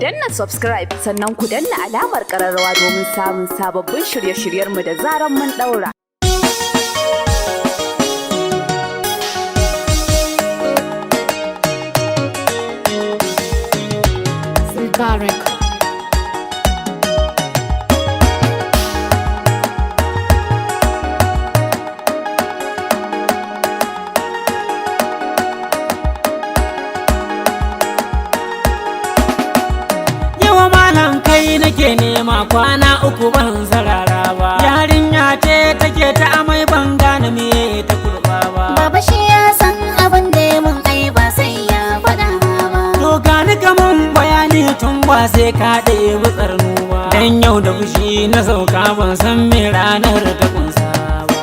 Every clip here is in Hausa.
danna subscribe sannan ku danna alamar ƙararrawa domin samun sababbin shirye-shiryenmu da zaran mun ɗaura. Nake nema kwana uku ban sarara ba, yarinya ce take ta amai ban gane me ta kurba ba. Baba shi ya san abin da mun ai ba sai ya faɗa ba. To gani kaman bayani tun ba sai ka ɗebi tsarnu ba, dan yau da fushi na sauka ban san me ranar ta kunsa ba.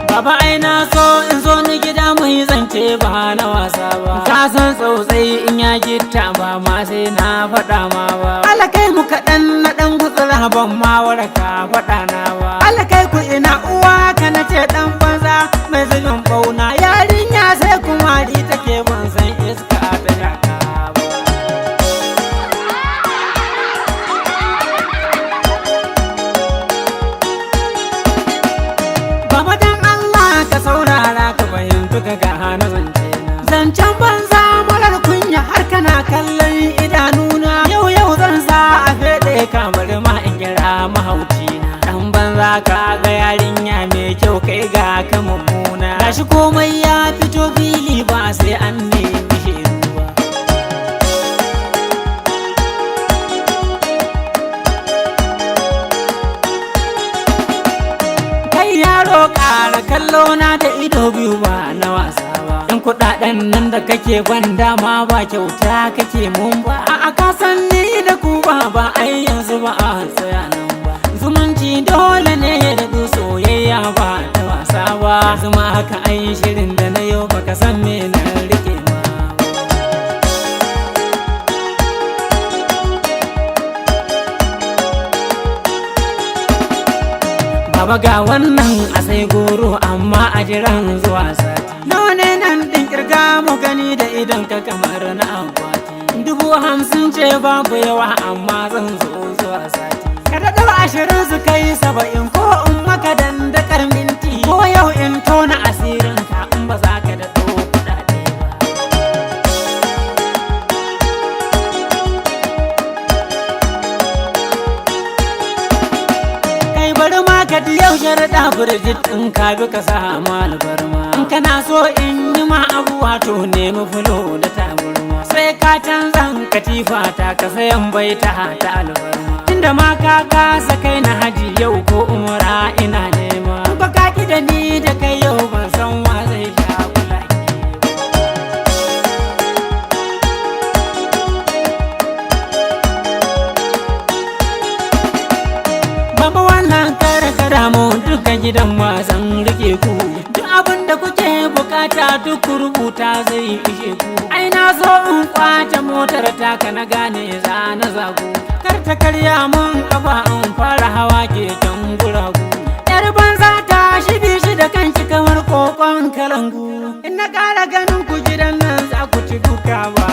Baba ai na so in zo ni gida mai zance ba na wasa ba, ka san tsotsai in ya gitta ba ma sai na faɗa ma ba. Alakai mu kaɗan na ɗan gutsura ban ma waraka faɗa na ba. Alakai ku ina uwa ka na ce ɗan banza mai zubin bauna, yarinya sai kumari take ban san iska ta shaka ba. Baba dan Allah ka saurara ka fahimtu ka ga hana zance na. Zancen banza marar kunya har kana kallon idanuna. Yau zan sa a fede kamar ma in kira mahauci na. Dan banza ka ga yarinya mai kyau kai ga ka mummuna. Gashi komai ya fito fili ba sai an nemi shedu ba. Kai yaro ƙara kallo na da ido biyu ba na wasa ba. In kuɗaɗen nan da kake ban dama ba kyauta kake mun ba. A ka san ni da ku ba ai yanzu ba a tsaya nan ba. Zumunci dole ne da du soyayya ba ta wasa ba. Zuma haka ai shirin da na yau baka san me na rike ma. Baba ga wannan a sai goro amma a jiran zuwa sati. Nawa ne nan ɗin kirga mu gani da idan ka kamar na akwati. 50 ce babu yawa amma zan zo zuwa sati. Ka daɗo 20 su kai 70 ko in maka dandakar minti. Ko yau in tona asirin ka in ba za ka daɗo kuɗaɗe ba. Kai bari ma ka yau sharaɗa burjit in ka bi ka samu albarma. In kana so in yi ma abuwa to nemi fulo da taburma. Sai ka canzan katifa ta ka sayan bai ta albarma. Inda ma ka kasa kai na haji yau ko umra ina nema. Ba ka ki da ni da kai yau ban san wa zai sha kulaki ba. Baba wannan kara mu duka gidan wasan rike ku. Duk abin da kuke bukata duk rubuta zai ishe ku. Ai na so in kwace motar taka na gane za na zago. Kar ta karya mun kafa in fara hawa keken guragu. Yar banza ta shibi shi da kanki kamar kokon kalangu. In na kara ganin ku gidan nan za ku ci duka ba.